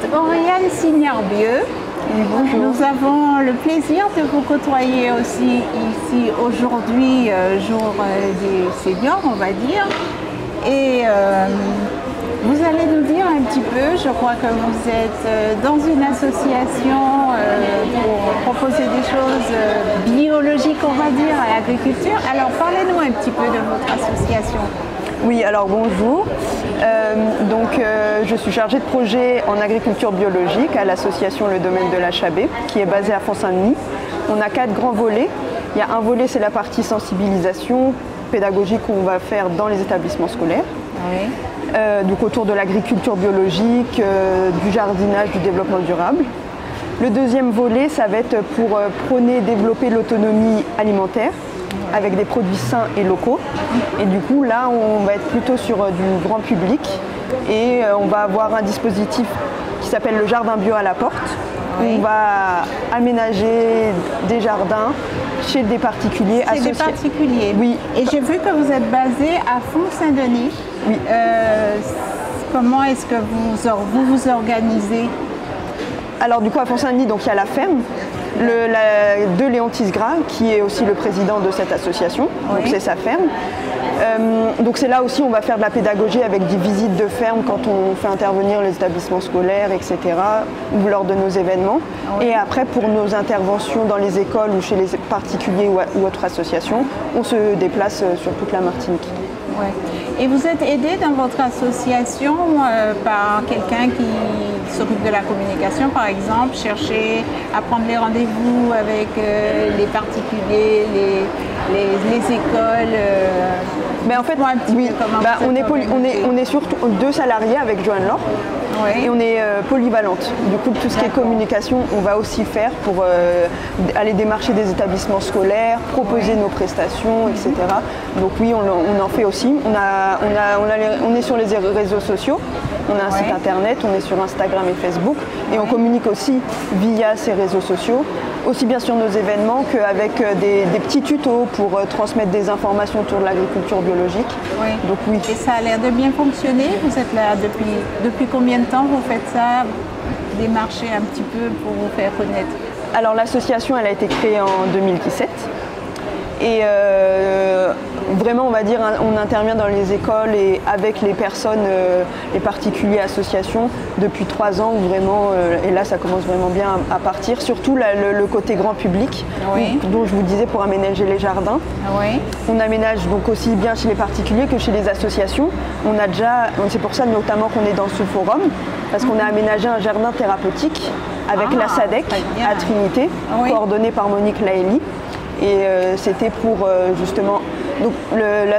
êtes Oriane Signarbieu. Bonjour. Nous avons le plaisir de vous côtoyer aussi ici aujourd'hui, jour des seniors, on va dire. Et vous allez nous dire un petit peu, je crois que vous êtes dans une association pour proposer des choses biologiques, on va dire, à l'agriculture. Alors parlez-nous un petit peu de votre association. Oui, alors bonjour. Je suis chargée de projet en agriculture biologique à l'association Le Domaine de la Chabée, qui est basée à Font-Saint-Denis. On a 4 grands volets. Il y a un volet, c'est la partie sensibilisation pédagogique qu'on va faire dans les établissements scolaires. Oui. Donc autour de l'agriculture biologique, du jardinage, du développement durable. Le deuxième volet, ça va être pour prôner et développer l'autonomie alimentaire avec des produits sains et locaux. Et du coup, là, on va être plutôt sur du grand public et on va avoir un dispositif qui s'appelle le jardin bio à la porte. Oui. On va aménager des jardins chez des particuliers associés. C'est des particuliers. Oui. Et j'ai vu que vous êtes basé à Font-Saint-Denis. Oui. Comment est-ce que vous vous organisez? Alors du coup, à Font-Saint-Denis, donc il y a la ferme de Léon Tisgras, qui est aussi le président de cette association. Oui. Donc c'est sa ferme. Donc c'est là aussi on va faire de la pédagogie avec des visites de ferme quand on fait intervenir les établissements scolaires, etc. ou lors de nos événements. Oui. Et après pour nos interventions dans les écoles ou chez les particuliers ou autres associations, on se déplace sur toute la Martinique. Ouais. Et vous êtes aidé dans votre association par quelqu'un qui s'occupe de la communication, par exemple, chercher à prendre les rendez-vous avec les particuliers, les écoles. Mais en fait, oui, on est surtout 2 salariés avec Joanne Laure. Oui. Et on est polyvalente. Du coup, tout ce qui est communication, on va aussi faire pour aller démarcher des établissements scolaires, proposer nos prestations, etc. Donc oui, on en fait aussi. On est sur les réseaux sociaux. On a un site internet, on est sur Instagram et Facebook. Et on communique aussi via ces réseaux sociaux, aussi bien sur nos événements qu'avec des petits tutos pour transmettre des informations autour de l'agriculture biologique. Oui. Donc oui. Et ça a l'air de bien fonctionner. Vous êtes là depuis combien de temps vous faites ça? Démarcher un petit peu pour vous faire connaître. Alors l'association, elle a été créée en 2017. Et vraiment, on va dire, on intervient dans les écoles et avec les personnes, les particuliers, associations, depuis 3 ans, vraiment, et là, ça commence vraiment bien à partir. Surtout le côté grand public, Oui. dont je vous disais, pour aménager les jardins. Oui. On aménage donc aussi bien chez les particuliers que chez les associations. C'est pour ça notamment qu'on est dans ce forum, parce qu'on a aménagé un jardin thérapeutique avec la SADEC à Trinité, coordonné par Monique Laëli. Et c'était pour justement, donc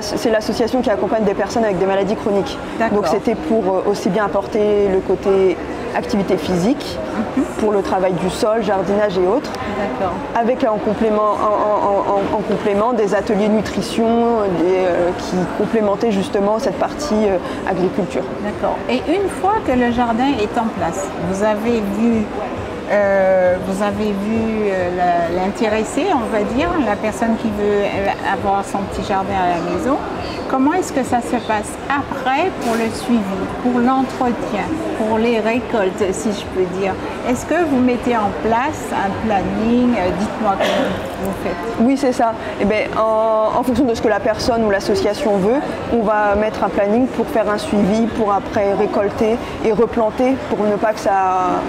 c'est l'association qui accompagne des personnes avec des maladies chroniques. Donc c'était pour aussi bien apporter le côté activité physique, pour le travail du sol, jardinage et autres, avec en complément des ateliers nutrition qui complémentaient justement cette partie agriculture. D'accord. Et une fois que le jardin est en place, vous avez vu l'intéressé, on va dire, la personne qui veut avoir son petit jardin à la maison. Comment est-ce que ça se passe après pour le suivi, pour l'entretien, pour les récoltes, si je peux dire? Est-ce que vous mettez en place un planning? Dites-moi comment vous faites. Oui, c'est ça. Eh bien, en fonction de ce que la personne ou l'association veut, on va mettre un planning pour faire un suivi, pour après récolter et replanter pour ne pas que ça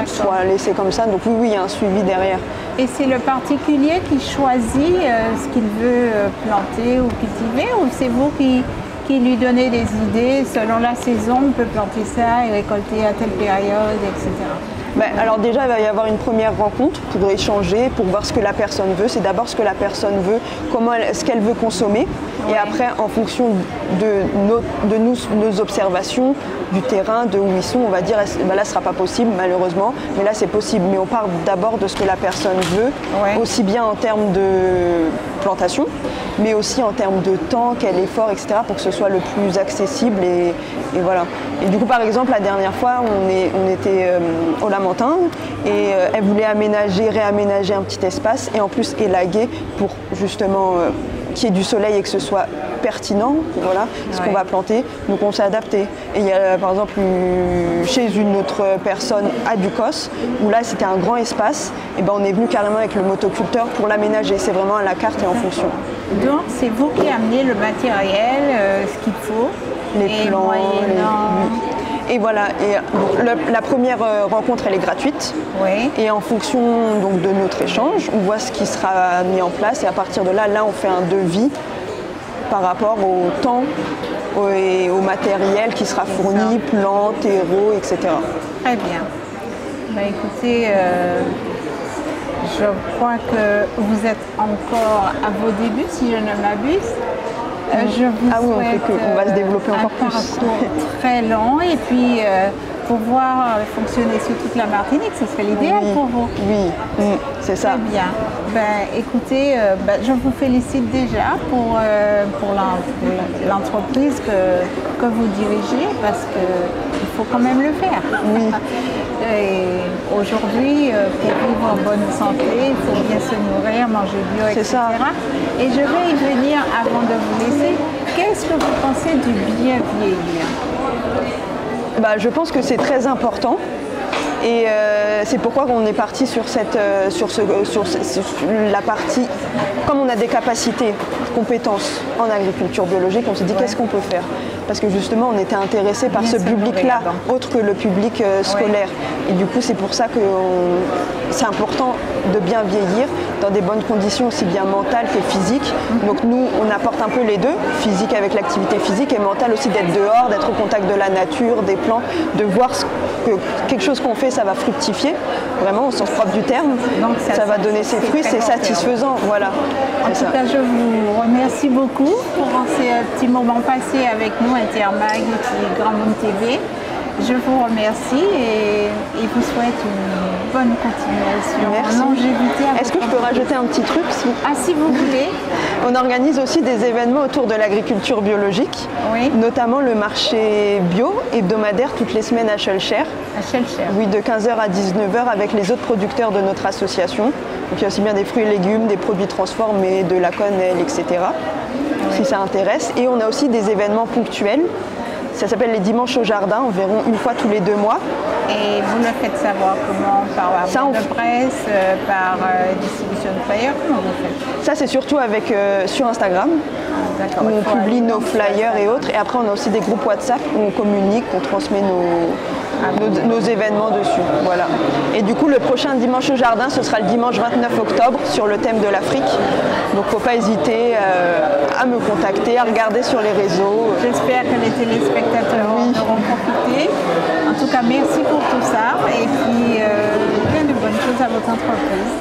soit laissé comme ça. Donc oui, il y a un suivi derrière. Et c'est le particulier qui choisit ce qu'il veut planter ou cultiver, ou c'est vous qui lui donnez des idées selon la saison, on peut planter ça et récolter à telle période, etc. Alors déjà, il va y avoir une première rencontre pour échanger, pour voir ce que la personne veut. C'est d'abord ce que la personne veut, ce qu'elle veut consommer. Et après, en fonction de nos observations, du terrain, de où ils sont, on va dire, là, ce ne sera pas possible, malheureusement. Mais là, c'est possible. Mais on part d'abord de ce que la personne veut, aussi bien en termes de plantation, mais aussi en termes de temps, quel effort, etc., pour que ce soit le plus accessible. Et voilà. Et du coup, par exemple, la dernière fois, on était au Lamentin et elle voulait réaménager un petit espace et en plus élaguer pour justement qu'il y ait du soleil et que ce soit pertinent, voilà, ce qu'on va planter. Donc on s'est adapté. Et il y a par exemple chez une autre personne à Ducos, où là c'était un grand espace, et ben on est venu carrément avec le motoculteur pour l'aménager. C'est vraiment à la carte et en fonction. Donc c'est vous qui amenez le matériel, ce qu'il faut, les plants, et voilà. Et donc, la première rencontre elle est gratuite. Oui. Et en fonction donc, de notre échange, on voit ce qui sera mis en place et à partir de là, on fait un devis par rapport au temps et au matériel qui sera fourni, plants, terreaux, etc. Très bien. Bah, écoutez, je crois que vous êtes encore à vos débuts, si je ne m'abuse. Je vous souhaite on va se développer encore un parcours très long et puis pouvoir fonctionner sur toute la Martinique, ce serait l'idéal pour vous. Oui, c'est ça. Très bien. Ben, écoutez, je vous félicite déjà pour l'entreprise que vous dirigez parce qu'il faut quand même le faire. Oui. Et aujourd'hui, pour vivre en bonne santé, il faut bien se nourrir, manger bio, etc. Ça. Et je vais y venir avant de vous laisser. Qu'est-ce que vous pensez du bien vieillir? Je pense que c'est très important. Et c'est pourquoi on est parti sur la partie, comme on a des capacités, compétences en agriculture biologique, on s'est dit qu'est-ce qu'on peut faire? Parce que justement on était intéressé par ce public-là, autre que le public scolaire. Et du coup c'est pour ça que c'est important de bien vieillir dans des bonnes conditions aussi bien mentales que physiques. Donc nous on apporte un peu les deux, physique avec l'activité physique et mentale aussi d'être dehors, d'être au contact de la nature, des plants, de voir que quelque chose qu'on fait ça va fructifier, vraiment au sens propre du terme. Donc ça va donner ses fruits, c'est satisfaisant. Voilà. En tout cas, je vous remercie beaucoup pour ces petits moments passés avec nous, Intermag et puis Grand Monde TV. Je vous remercie et vous souhaite une bonne continuation. Merci. Longévité. Est-ce que je peux rajouter un petit truc si vous voulez. On organise aussi des événements autour de l'agriculture biologique, notamment le marché bio hebdomadaire toutes les semaines à Schœlcher. À Schœlcher. Oui, de 15h à 19h avec les autres producteurs de notre association. Donc il y a aussi bien des fruits et légumes, des produits transformés, de la cannelle, etc. Si ça intéresse. Et on a aussi des événements ponctuels. Ça s'appelle les dimanches au jardin, environ une fois tous les 2 mois. Et vous le faites savoir comment? Par voie de presse, par distribution de flyers? Comment vous faites? Ça c'est surtout sur Instagram. Où on publie nos flyers et autres. Et après on a aussi des groupes WhatsApp où on communique, on transmet nos événements dessus. Voilà. Et du coup le prochain dimanche au jardin ce sera le dimanche 29 octobre sur le thème de l'Afrique. Donc faut pas hésiter à me contacter, à regarder sur les réseaux. J'espère que les téléspectateurs en auront profité. En tout cas merci pour tout ça et puis plein de bonnes choses à votre entreprise.